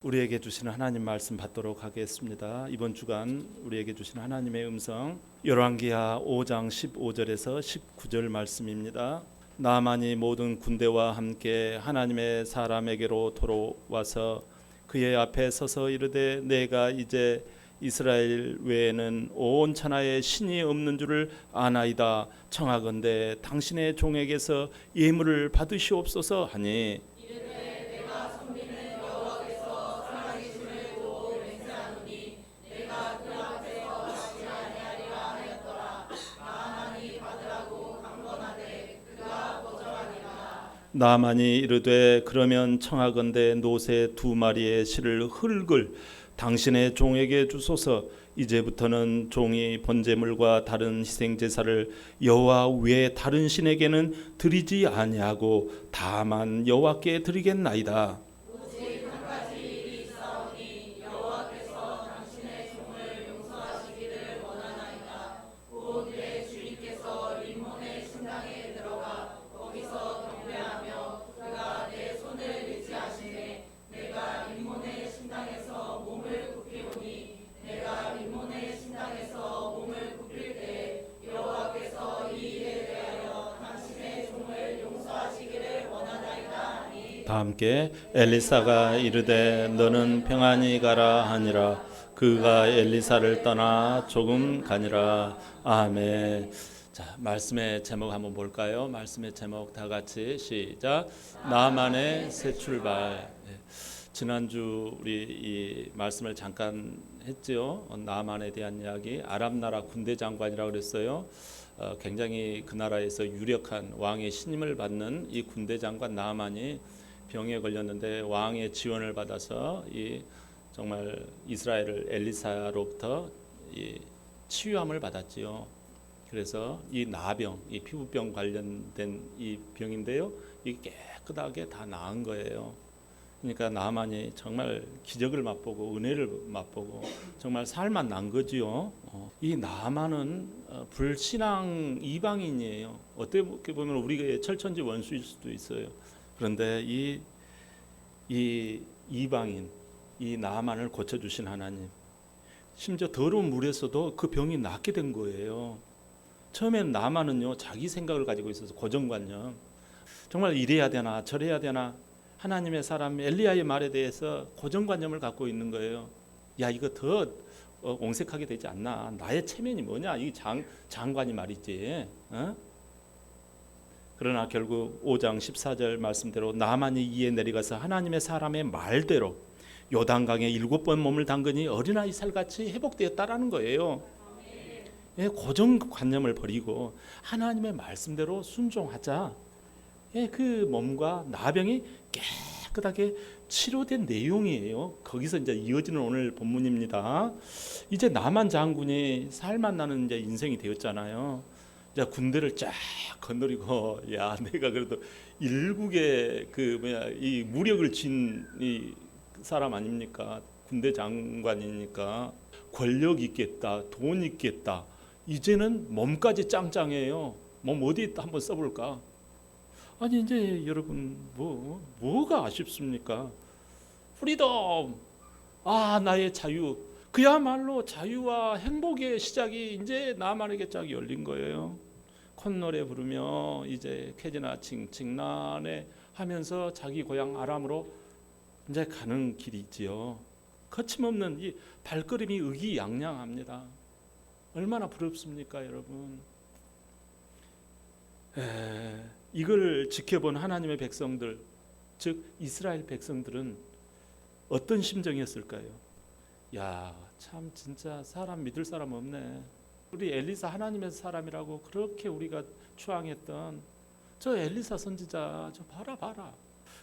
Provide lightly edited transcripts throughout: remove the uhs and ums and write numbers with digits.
우리에게 주시는 하나님 말씀 받도록 하겠습니다. 이번 주간 우리에게 주시는 하나님의 음성 열왕기하 5장 15절에서 19절 말씀입니다. 나만이 모든 군대와 함께 하나님의 사람에게로 돌아와서 그의 앞에 서서 이르되 내가 이제 이스라엘 외에는 온 천하에 신이 없는 줄을 아나이다. 청하건대 당신의 종에게서 예물을 받으시옵소서 하니 나만이 이르되 그러면 청하건대 노새 2마리의 실을 흙을 당신의 종에게 주소서. 이제부터는 종이 번제물과 다른 희생 제사를 여호와 외에 다른 신에게는 드리지 아니하고 다만 여호와께 드리겠나이다. 다 함께 엘리사가 이르되 너는 평안히 가라 하니라. 그가 엘리사를 떠나 조금 가니라. 아멘. 자, 말씀의 제목 한번 볼까요? 말씀의 제목 다 같이 시작. 나만의 새 출발. 지난주 우리 이 말씀을 잠깐 했죠. 나만에 대한 이야기. 아람 나라 군대 장관이라고 그랬어요. 굉장히 그 나라에서 유력한 왕의 신임을 받는 이 군대 장관 나만이 병에 걸렸는데 왕의 지원을 받아서 이 정말 이스라엘을 엘리사로부터 이 치유함을 받았지요. 그래서 이 나병, 이 피부병 관련된 이 병인데요, 이게 깨끗하게 다 나은 거예요. 그러니까 나만이 정말 기적을 맛보고 은혜를 맛보고 정말 살만 난 거지요. 이 나만은 불신앙 이방인이에요. 어떻게 보면 우리가 철천지 원수일 수도 있어요. 그런데 이 이방인, 이 나만을 고쳐주신 하나님, 심지어 더러운 물에서도 그 병이 낫게 된 거예요. 처음에는 나만은요 자기 생각을 가지고 있어서 고정관념, 정말 이래야 되나 저래야 되나, 하나님의 사람 엘리야의 말에 대해서 고정관념을 갖고 있는 거예요. 야, 이거 더 옹색하게 되지 않나? 나의 체면이 뭐냐? 이 장관이 말이지. 그러나 결국 5장 14절 말씀대로 나만이 이에 내려가서 하나님의 사람의 말대로 요단강에 7번 몸을 담그니 어린아이 살같이 회복되었다라는 거예요. 고정관념을 버리고 하나님의 말씀대로 순종하자. 그 몸과 나병이 깨끗하게 치료된 내용이에요. 거기서 이제 이어지는 오늘 본문입니다. 이제 나만 장군이 살만 나는 이제 인생이 되었잖아요. 이제 군대를 쫙 건드리고, 야, 내가 그래도 일국의 이 무력을 진 이 사람 아닙니까? 군대 장관이니까 권력 있겠다, 돈 있겠다. 이제는 몸까지 짱짱해요. 몸 어디 한번 써볼까? 아니 이제 여러분 뭐가 아쉽습니까? 프리덤, 나의 자유, 그야말로 자유와 행복의 시작이 이제 나만에게 쫙 열린 거예요. 콧노래 부르며 이제 캐지나 칭칭나네 하면서 자기 고향 아람으로 이제 가는 길이 있지요. 거침없는 이 발걸음이 의기양양합니다. 얼마나 부럽습니까, 여러분? 이걸 지켜본 하나님의 백성들, 즉 이스라엘 백성들은 어떤 심정이었을까요? 야, 참 진짜 사람 믿을 사람 없네. 우리 엘리사 하나님의 사람이라고 그렇게 우리가 추앙했던 저 엘리사 선지자, 저 봐라.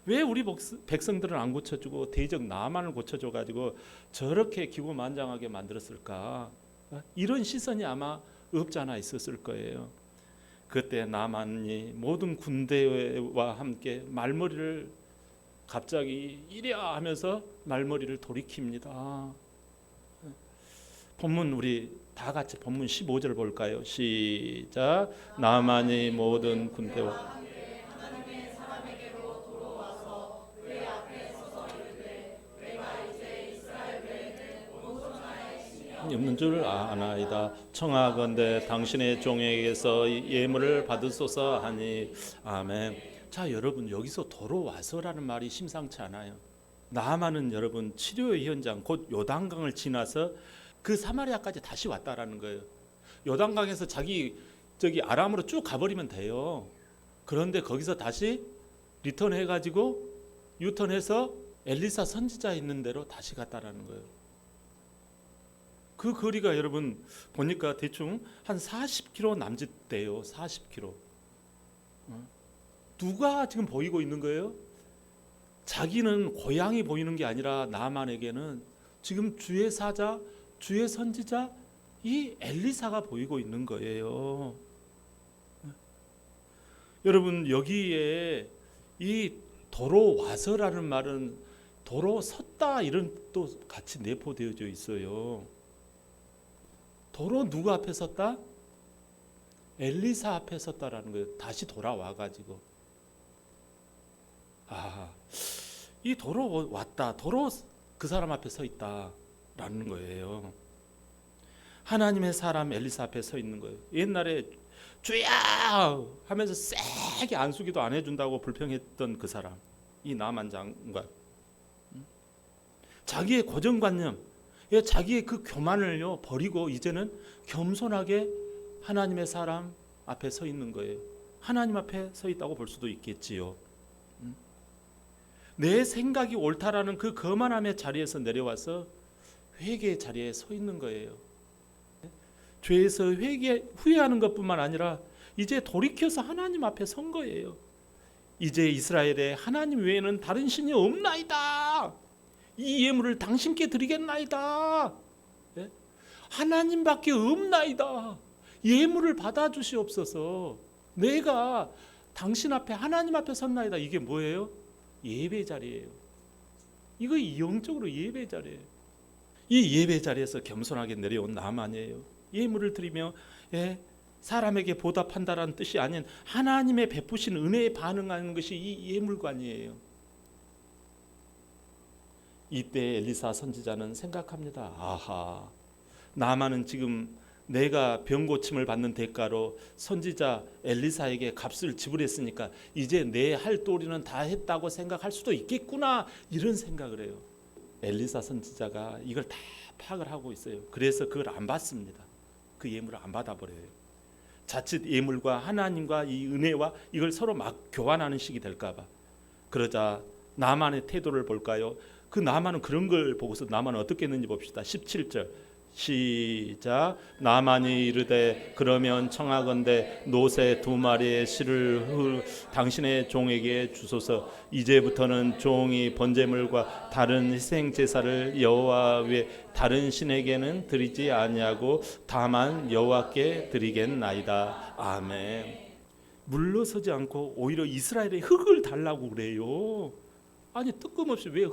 왜 우리 백성들은 안 고쳐주고 대적 나만을 고쳐줘가지고 저렇게 기고만장하게 만들었을까? 이런 시선이 아마 없지 않아 있었을 거예요. 그때 나만이 모든 군대와 함께 말머리를 갑자기 이랴 하면서 말머리를 돌이킵니다. 본문 우리 다 같이 본문 15절 볼까요? 시작. 나만이 모든 군대와 없는 줄 아나이다. 청하건대 당신의 종에게서 예물을 받으소서 하니 아멘. 자, 여러분, 여기서 도로 와서라는 말이 심상치 않아요. 나아만은 여러분 치료의 현장 곧 요단강을 지나서 그 사마리아까지 다시 왔다라는 거예요. 요단강에서 자기 저기 아람으로 쭉 가버리면 돼요. 그런데 거기서 다시 리턴해가지고 유턴해서 엘리사 선지자 있는 데로 다시 갔다라는 거예요. 그 거리가 여러분 보니까 대충 한 40km 남짓 돼요. 40km. 누가 지금 보이고 있는 거예요? 자기는 고향이 보이는 게 아니라 나만에게는 지금 주의 사자, 주의 선지자 이 엘리사가 보이고 있는 거예요. 여러분, 여기에 이 도로 와서라는 말은 도로 섰다 이런 또 같이 내포되어져 있어요. 도로 누구 앞에 섰다? 엘리사 앞에 섰다라는 거예요. 다시 돌아와 가지고 이 도로 왔다. 도로 그 사람 앞에 서 있다라는 거예요. 하나님의 사람 엘리사 앞에 서 있는 거예요. 옛날에 주야 하면서 세게 안수기도 안 해준다고 불평했던 그 사람, 이 나만 장관. 자기의 고정관념, 자기의 그 교만을요 버리고 이제는 겸손하게 하나님의 사람 앞에 서 있는 거예요. 하나님 앞에 서 있다고 볼 수도 있겠지요. 내 생각이 옳다라는 그 거만함의 자리에서 내려와서 회개의 자리에 서 있는 거예요. 죄에서 후회하는 것뿐만 아니라 이제 돌이켜서 하나님 앞에 선 거예요. 이제 이스라엘에 하나님 외에는 다른 신이 없나이다. 이 예물을 당신께 드리겠나이다. 하나님밖에 없나이다. 예물을 받아주시옵소서. 내가 당신 앞에 하나님 앞에 섰나이다. 이게 뭐예요? 예배 자리예요. 이거 영적으로 예배 자리예요. 이 예배 자리에서 겸손하게 내려온 나만이에요. 예물을 드리며 사람에게 보답한다라는 뜻이 아닌 하나님의 베푸신 은혜에 반응하는 것이 이 예물관이에요. 이때 엘리사 선지자는 생각합니다. 아하, 나만은 지금 내가 병 고침을 받는 대가로 선지자 엘리사에게 값을 지불했으니까 이제 내 할 도리는 다 했다고 생각할 수도 있겠구나, 이런 생각을 해요. 엘리사 선지자가 이걸 다 파악을 하고 있어요. 그래서 그걸 안 받습니다. 그 예물을 안 받아버려요. 자칫 예물과 하나님과 이 은혜와 이걸 서로 막 교환하는 식이 될까봐. 그러자 나만의 태도를 볼까요? 그 나만은 그런 걸 보고서 나만은 어떻게 했는지 봅시다. 17절 시작. 나만이 이르되 그러면 청하건대 노새 2마리의 실을 당신의 종에게 주소서. 이제부터는 종이 번제물과 다른 희생 제사를 여호와 외 다른 신에게는 드리지 아니하고 다만 여호와께 드리겠나이다. 아멘. 물러서지 않고 오히려 이스라엘의 흙을 달라고 그래요. 아니 뜬금없이 왜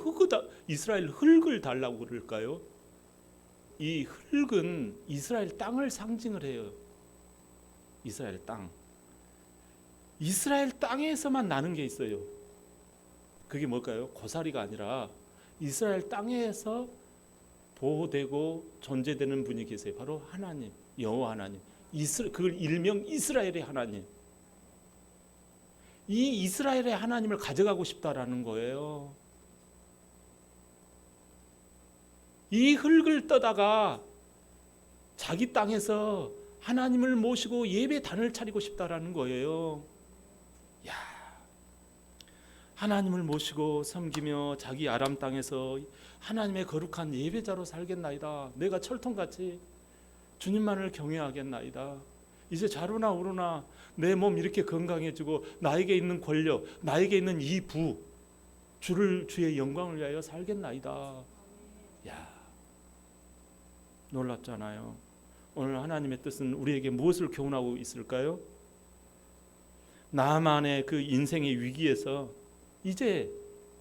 이스라엘 흙을 달라고 그럴까요? 이 흙은 이스라엘 땅을 상징을 해요. 이스라엘 땅. 이스라엘 땅에서만 나는 게 있어요. 그게 뭘까요? 고사리가 아니라 이스라엘 땅에서 보호되고 존재되는 분이 계세요. 바로 하나님, 여호와 하나님. 그걸 일명 이스라엘의 하나님. 이 이스라엘의 하나님을 가져가고 싶다라는 거예요. 이 흙을 떠다가 자기 땅에서 하나님을 모시고 예배단을 차리고 싶다라는 거예요. 야, 하나님을 모시고 섬기며 자기 아람 땅에서 하나님의 거룩한 예배자로 살겠나이다. 내가 철통같이 주님만을 경외하겠나이다. 이제 자루나 우루나 내 몸 이렇게 건강해지고 나에게 있는 권력, 나에게 있는 이 부, 주의 영광을 위하여 살겠나이다. 야, 놀랍잖아요. 오늘 하나님의 뜻은 우리에게 무엇을 교훈하고 있을까요? 나만의 그 인생의 위기에서 이제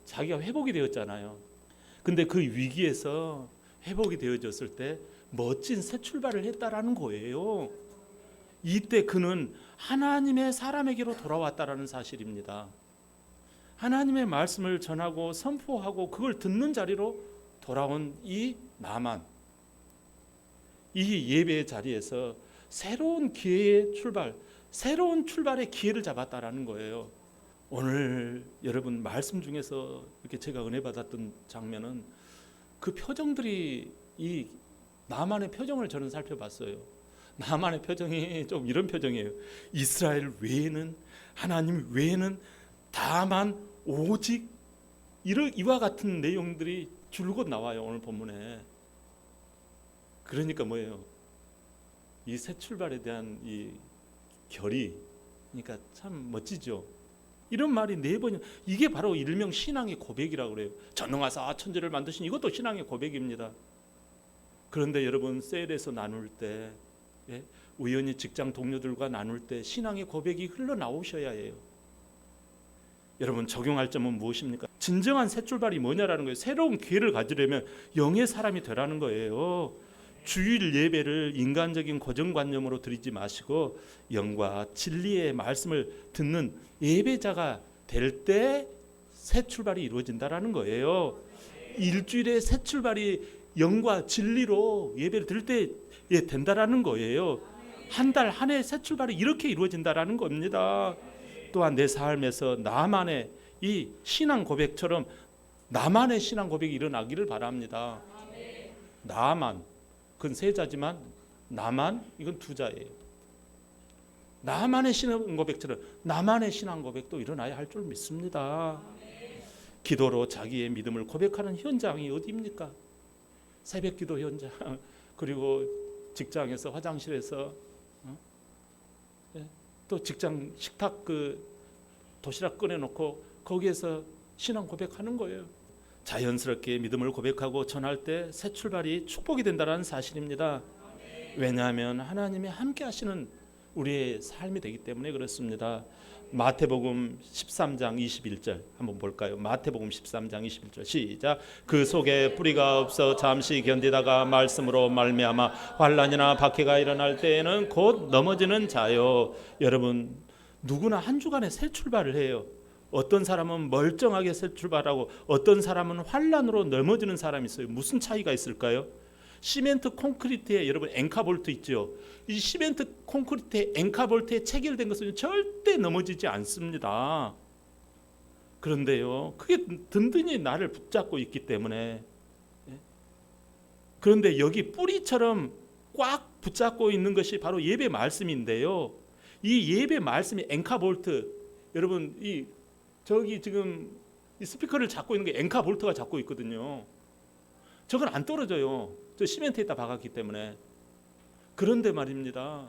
자기가 회복이 되었잖아요. 근데 그 위기에서 회복이 되어졌을 때 멋진 새 출발을 했다라는 거예요. 이때 그는 하나님의 사람에게로 돌아왔다라는 사실입니다. 하나님의 말씀을 전하고 선포하고 그걸 듣는 자리로 돌아온 이 나만. 이 예배의 자리에서 새로운 기회의 출발, 새로운 출발의 기회를 잡았다라는 거예요. 오늘 여러분 말씀 중에서 이렇게 제가 은혜 받았던 장면은 그 표정들이 이 나만의 표정을 저는 살펴봤어요. 나만의 표정이 좀 이런 표정이에요. 이스라엘 외에는, 하나님 외에는 다만 오직 이와 같은 내용들이 줄곧 나와요. 오늘 본문에. 그러니까 뭐예요? 이 새 출발에 대한 이 결의, 그러니까 참 멋지죠. 이런 말이 4번, 이게 바로 일명 신앙의 고백이라고 그래요. 전능하사 천지를 만드신, 이것도 신앙의 고백입니다. 그런데 여러분, 셀에서 나눌 때, 우연히 직장 동료들과 나눌 때 신앙의 고백이 흘러나오셔야 해요. 여러분, 적용할 점은 무엇입니까? 진정한 새 출발이 뭐냐라는 거예요. 새로운 기회를 가지려면 영의 사람이 되라는 거예요. 주일 예배를 인간적인 고정관념으로 드리지 마시고 영과 진리의 말씀을 듣는 예배자가 될 때 새 출발이 이루어진다라는 거예요. 일주일에 새 출발이 영과 진리로 예배를 드릴 때 된다라는 거예요. 한 달, 한 해 새 출발이 이렇게 이루어진다라는 겁니다. 또한 내 삶에서 나만의 이 신앙 고백처럼 나만의 신앙 고백이 일어나기를 바랍니다. 나만, 그건 세 자지만 나만, 이건 두 자예요. 나만의 신앙 고백처럼 나만의 신앙 고백도 일어나야 할 줄 믿습니다. 기도로 자기의 믿음을 고백하는 현장이 어디입니까? 새벽 기도 현장, 그리고 직장에서, 화장실에서, 또 직장 식탁 그 도시락 꺼내놓고 거기에서 신앙 고백하는 거예요. 자연스럽게 믿음을 고백하고 전할 때 새 출발이 축복이 된다는 사실입니다. 왜냐하면 하나님이 함께 하시는 우리의 삶이 되기 때문에 그렇습니다. 마태복음 13장 21절 한번 볼까요? 마태복음 13장 21절 시작. 그 속에 뿌리가 없어 잠시 견디다가 말씀으로 말미암아 환난이나 박해가 일어날 때에는 곧 넘어지는 자요. 여러분, 누구나 한 주간에 새 출발을 해요. 어떤 사람은 멀쩡하게 새 출발하고 어떤 사람은 환난으로 넘어지는 사람이 있어요. 무슨 차이가 있을까요? 시멘트 콘크리트에 여러분 앵카볼트 있죠. 이 시멘트 콘크리트에 앵카볼트에 체결된 것은 절대 넘어지지 않습니다. 그런데요, 그게 든든히 나를 붙잡고 있기 때문에. 그런데 여기 뿌리처럼 꽉 붙잡고 있는 것이 바로 예배 말씀인데요. 이 예배 말씀이 앵카볼트, 여러분 이 저기 지금 이 스피커를 잡고 있는 게 앵카볼트가 잡고 있거든요. 저건 안 떨어져요. 저 시멘트에다 박았기 때문에. 그런데 말입니다,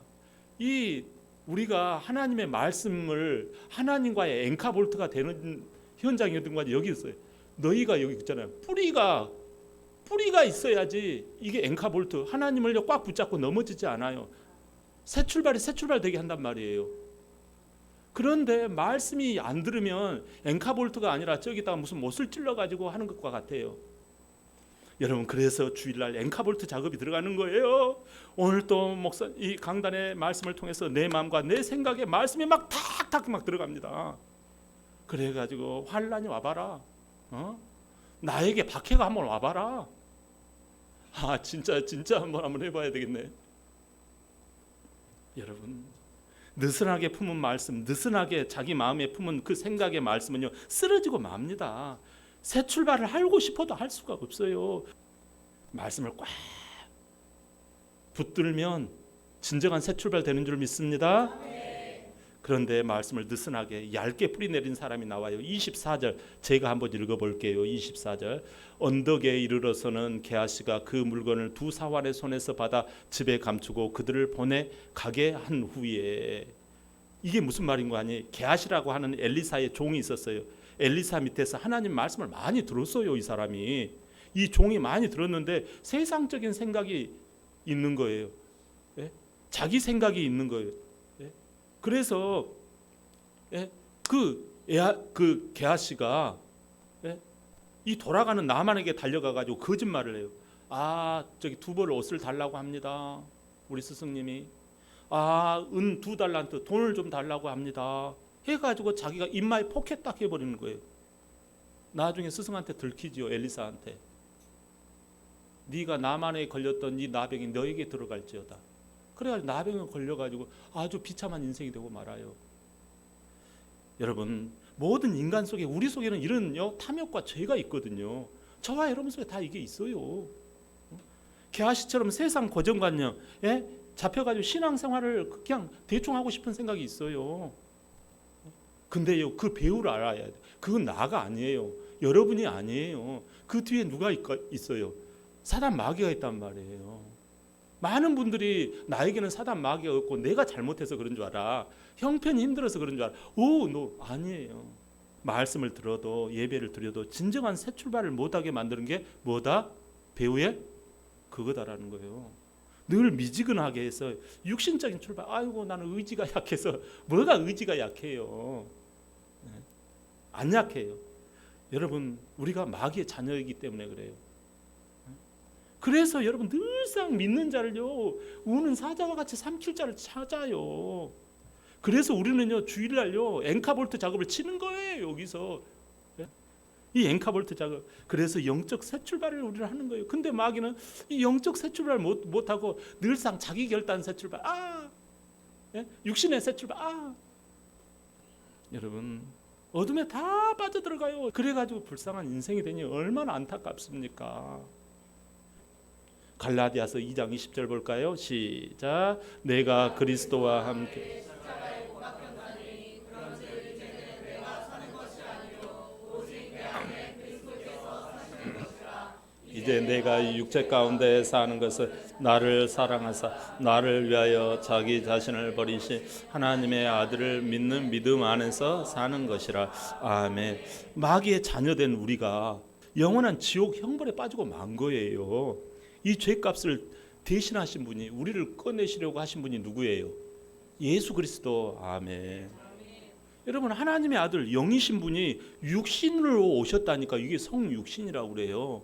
이 우리가 하나님의 말씀을 하나님과의 앵카볼트가 되는 현장이 어딘가 여기 있어요. 너희가 여기 있잖아요. 뿌리가 있어야지 이게 앵카볼트, 하나님을 꽉 붙잡고 넘어지지 않아요. 새 출발 되게 한단 말이에요. 그런데 말씀이 안 들으면 앵카볼트가 아니라 저기다가 무슨 못을 찔러가지고 하는 것과 같아요. 여러분, 그래서 주일날 앵카볼트 작업이 들어가는 거예요. 오늘 또 목사 이 강단의 말씀을 통해서 내 마음과 내 생각에 말씀이 막 탁탁 막 들어갑니다. 그래가지고 환난이 와봐라. 나에게 박해가 한번 와봐라. 아 진짜 한번 해봐야 되겠네. 여러분, 느슨하게 품은 말씀, 느슨하게 자기 마음에 품은 그 생각의 말씀은요 쓰러지고 맙니다. 새 출발을 하고 싶어도 할 수가 없어요. 말씀을 꽉 붙들면 진정한 새 출발 되는 줄 믿습니다. 그런데 말씀을 느슨하게 얇게 뿌리내린 사람이 나와요. 24절 제가 한번 읽어볼게요. 24절 언덕에 이르러서는 게하시가 그 물건을 두 사환의 손에서 받아 집에 감추고 그들을 보내 가게 한 후에. 이게 무슨 말인 거 아니에요? 게하시라고 하는 엘리사의 종이 있었어요. 엘리사 밑에서 하나님 말씀을 많이 들었어요. 이 사람이, 이 종이 많이 들었는데 세상적인 생각이 있는 거예요. 자기 생각이 있는 거예요. 그래서 그 게하시가 이 돌아가는 나만에게 달려가 가지고 거짓말을 해요. 아 저기 두 벌 옷을 달라고 합니다. 우리 스승님이 은 2달란트 돈을 좀 달라고 합니다. 해가지고 자기가 입마에 포켓 딱 해버리는 거예요. 나중에 스승한테 들키지요. 엘리사한테. 네가 나만에 걸렸던 이 나병이 너에게 들어갈지어다. 그래가지고 나병에 걸려가지고 아주 비참한 인생이 되고 말아요. 여러분, 모든 인간 속에, 우리 속에는 이런 탐욕과 죄가 있거든요. 저와 여러분 속에 다 이게 있어요. 게하시처럼 세상 고정관념 잡혀가지고 신앙생활을 그냥 대충 하고 싶은 생각이 있어요. 근데요, 그 배우를 알아야 돼. 그건 나가 아니에요. 여러분이 아니에요. 그 뒤에 누가 있어요? 사단 마귀가 있단 말이에요. 많은 분들이 나에게는 사단 마귀가 없고 내가 잘못해서 그런 줄 알아. 형편이 힘들어서 그런 줄 알아. 너 아니에요. 말씀을 들어도 예배를 드려도 진정한 새 출발을 못하게 만드는 게 뭐다? 배우의 그거다라는 거예요. 늘 미지근하게 해서 육신적인 출발. 아이고 나는 의지가 약해서. 뭐가 의지가 약해요? 안 약해요. 여러분, 우리가 마귀의 자녀이기 때문에 그래요. 그래서 여러분 늘상 믿는 자를요, 우는 사자와 같이 삼킬 자를 찾아요. 그래서 우리는요, 주일날요 앵카볼트 작업을 치는 거예요. 여기서 이 앵카볼트 작업. 그래서 영적 새 출발을 우리는 하는 거예요. 근데 마귀는 이 영적 새 출발 못하고 늘상 자기 결단 새 출발, 육신의 새 출발, 여러분 어둠에 다 빠져들어가요. 그래가지고 불쌍한 인생이 되니 얼마나 안타깝습니까? 갈라디아서 2장 20절 볼까요? 시작. 내가 그리스도와 함께 이제 내가 이 육체 가운데 사는 것은 나를 사랑하사 나를 위하여 자기 자신을 버리신 하나님의 아들을 믿는 믿음 안에서 사는 것이라. 아멘. 마귀의 자녀된 우리가 영원한 지옥 형벌에 빠지고 만 거예요. 이 죄값을 대신하신 분이, 우리를 꺼내시려고 하신 분이 누구예요? 예수 그리스도. 아멘. 여러분, 하나님의 아들 영이신 분이 육신으로 오셨다니까. 이게 성육신이라고 그래요.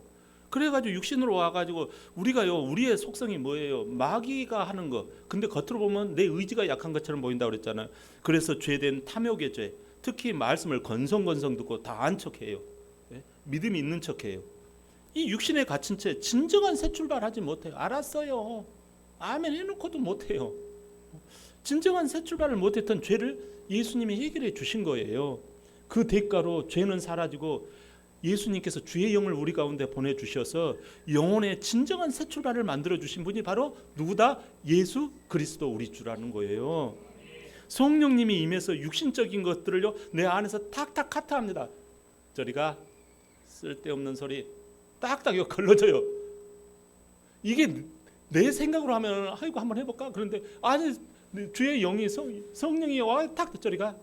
그래가지고 육신으로 와가지고 우리가요, 우리의 속성이 뭐예요? 마귀가 하는 거. 근데 겉으로 보면 내 의지가 약한 것처럼 보인다고 그랬잖아요. 그래서 죄된 탐욕의 죄, 특히 말씀을 건성건성 듣고 다 안 척해요. 믿음이 있는 척해요. 이 육신에 갇힌 채 진정한 새 출발하지 못해요. 알았어요. 아멘 해놓고도 못해요. 진정한 새 출발을 못했던 죄를 예수님이 해결해 주신 거예요. 그 대가로 죄는 사라지고 예수님께서 주의 영을 우리 가운데 보내주셔서 영혼의 진정한 새 출발을 만들어주신 분이 바로 누구다? 예수 그리스도 우리 주라는 거예요. 성령님이 임해서 육신적인 것들을요 내 안에서 탁탁 카트합니다. 저리가 쓸데없는 소리 딱딱 걸러져요. 이게 내 생각으로 하면 아이고 한번 해볼까? 그런데 아니, 주의 영이 성령이 와 탁 저리가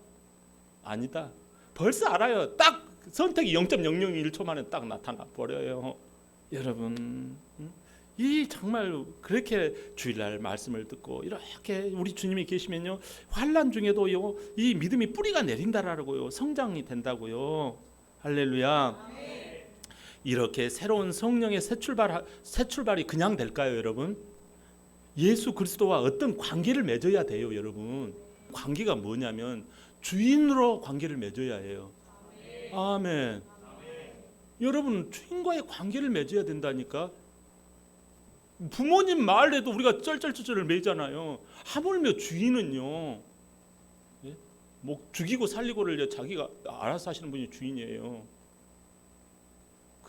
아니다. 벌써 알아요. 딱 선택이 0.001초 만에 딱 나타나 버려요. 여러분, 이 정말 그렇게 주일날 말씀을 듣고 이렇게 우리 주님이 계시면요 환난 중에도요 이 믿음이 뿌리가 내린다라고요, 성장이 된다고요. 할렐루야. 이렇게 새로운 성령의 새 출발이 그냥 될까요, 여러분? 예수 그리스도와 어떤 관계를 맺어야 돼요, 여러분. 관계가 뭐냐면 주인으로 관계를 맺어야 해요. 아멘. 여러분, 주인과의 관계를 맺어야 된다니까. 부모님 말에도 우리가 쩔쩔쩔쩔을 매잖아요. 하물며 주인은요, 뭐 죽이고 살리고를 자기가 알아서 하시는 분이 주인이에요.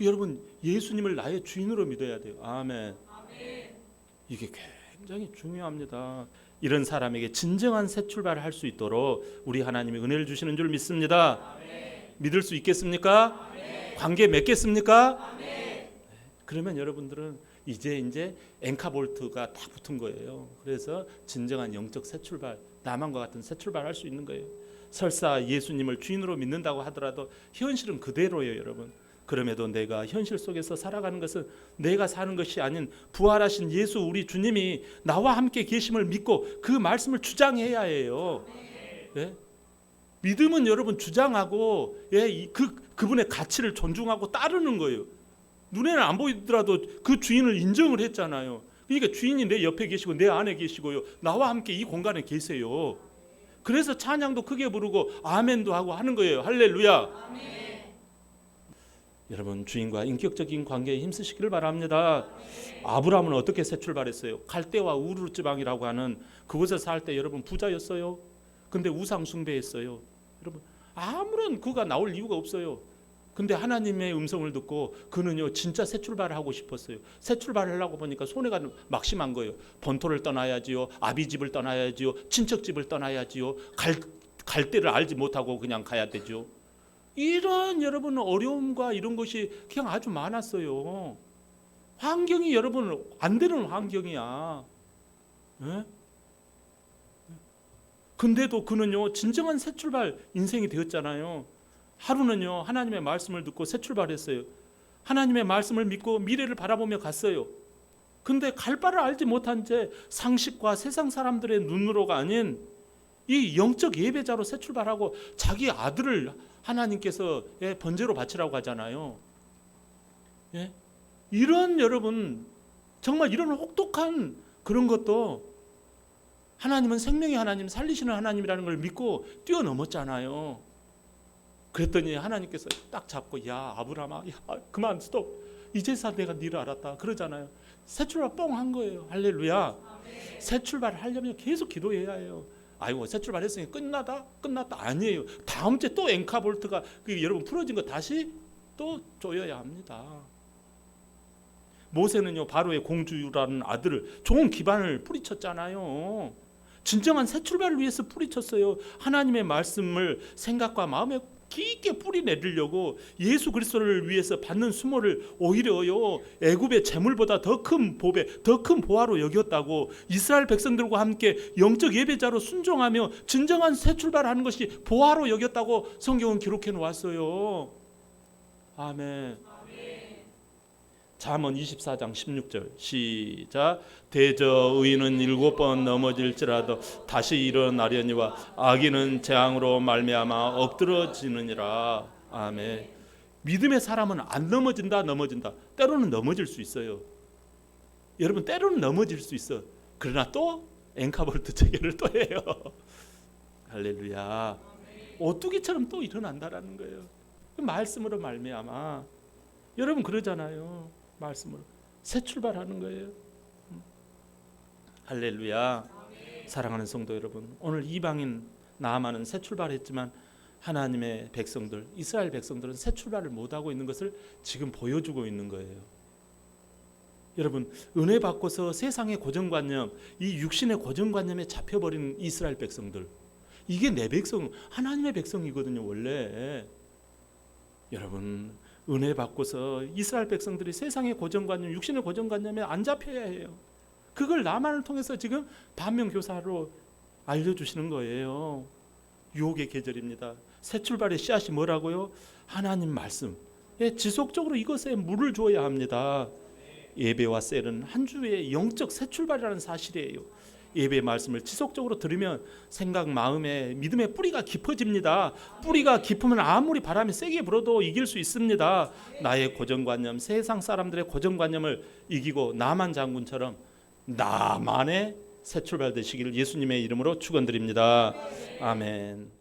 여러분, 예수님을 나의 주인으로 믿어야 돼요. 아멘. 이게 굉장히 중요합니다. 이런 사람에게 진정한 새 출발을 할 수 있도록 우리 하나님이 은혜를 주시는 줄 믿습니다. 믿을 수 있겠습니까? 관계 맺겠습니까? 그러면 여러분들은 이제 앵카볼트가 다 붙은 거예요. 그래서 진정한 영적 새 출발, 나만과 같은 새 출발할 수 있는 거예요. 설사 예수님을 주인으로 믿는다고 하더라도 현실은 그대로예요, 여러분. 그럼에도 내가 현실 속에서 살아가는 것은 내가 사는 것이 아닌 부활하신 예수 우리 주님이 나와 함께 계심을 믿고 그 말씀을 주장해야 해요. 네? 믿음은 여러분 주장하고 그분의 가치를 존중하고 따르는 거예요. 눈에는 안 보이더라도 그 주인을 인정을 했잖아요. 그러니까 주인이 내 옆에 계시고 내 안에 계시고요, 나와 함께 이 공간에 계세요. 그래서 찬양도 크게 부르고 아멘도 하고 하는 거예요. 할렐루야. 여러분 주인과 인격적인 관계에 힘쓰시기를 바랍니다. 아브라함은 어떻게 새 출발했어요? 갈대와 우르 지방이라고 하는 그곳에 살 때 여러분 부자였어요. 근데 우상 숭배했어요. 여러분 아무런 그가 나올 이유가 없어요. 근데 하나님의 음성을 듣고 그는요 진짜 새 출발을 하고 싶었어요. 새 출발을 하려고 보니까 손해가 막심한 거예요. 본토를 떠나야지요, 아비집을 떠나야지요, 친척집을 떠나야지요, 갈대를 알지 못하고 그냥 가야 되죠. 이런 여러분 어려움과 이런 것이 그냥 아주 많았어요. 환경이 여러분 안 되는 환경이야. 네? 근데도 그는요 진정한 새 출발 인생이 되었잖아요. 하루는요 하나님의 말씀을 듣고 새 출발했어요. 하나님의 말씀을 믿고 미래를 바라보며 갔어요. 근데 갈 바를 알지 못한 채 상식과 세상 사람들의 눈으로가 아닌 이 영적 예배자로 새 출발하고 자기 아들을 하나님께서 번제로 바치라고 하잖아요. 예? 이런 여러분 정말 이런 혹독한 그런 것도 하나님은 생명의 하나님, 살리시는 하나님이라는 걸 믿고 뛰어넘었잖아요. 그랬더니 하나님께서 딱 잡고 야 아브라함아 야, 그만 스톱 이제서 내가 니를 알았다 그러잖아요. 새 출발 뻥 한 거예요. 할렐루야. 새 출발을 하려면 계속 기도해야 해요. 아이고 새 출발했으니 끝났다 아니에요. 다음 주에 또 앵카볼트가 여러분 풀어진 거 다시 또 조여야 합니다. 모세는요 바로의 공주라는 아들을 좋은 기반을 뿌리쳤잖아요. 진정한 새 출발을 위해서 뿌리쳤어요. 하나님의 말씀을 생각과 마음에 깊게 뿌리 내리려고 예수 그리스도를 위해서 받는 수모를 오히려요 애굽의 재물보다 더 큰 보배, 더 큰 보화로 여겼다고. 이스라엘 백성들과 함께 영적 예배자로 순종하며 진정한 새 출발하는 것이 보화로 여겼다고 성경은 기록해 놓았어요. 아멘. 잠언 24장 16절 시작. 대저 의인은 7번 넘어질지라도 다시 일어나려니와 악인은 재앙으로 말미암아 엎드러지느니라. 아멘. 믿음의 사람은 안 넘어진다. 때로는 넘어질 수 있어요. 여러분 때로는 넘어질 수 있어. 그러나 또 앵카볼트 체계를 또 해요. 할렐루야. 오뚜기처럼 또 일어난다라는 거예요. 말씀으로 말미암아. 여러분 그러잖아요. 말씀으로 새 출발하는 거예요. 할렐루야. 사랑하는 성도 여러분, 오늘 이방인 나아만은 새 출발했지만 하나님의 백성들, 이스라엘 백성들은 새 출발을 못하고 있는 것을 지금 보여주고 있는 거예요. 여러분 은혜 받고서 세상의 고정관념, 이 육신의 고정관념에 잡혀버린 이스라엘 백성들, 이게 내 백성, 하나님의 백성이거든요 원래. 여러분 은혜 받고서 이스라엘 백성들이 세상의 고정관념, 육신의 고정관념에 안 잡혀야 해요. 그걸 나만을 통해서 지금 반면교사로 알려주시는 거예요. 유혹의 계절입니다. 새 출발의 씨앗이 뭐라고요? 하나님 말씀. 지속적으로 이것에 물을 줘야 합니다. 예배와 셀은 한 주의 영적 새 출발이라는 사실이에요. 예배 말씀을 지속적으로 들으면 생각, 마음에 믿음의 뿌리가 깊어집니다. 뿌리가 깊으면 아무리 바람이 세게 불어도 이길 수 있습니다. 나의 고정관념, 세상 사람들의 고정관념을 이기고 나만 장군처럼 나만의 새 출발 되시기를 예수님의 이름으로 축원드립니다. 아멘.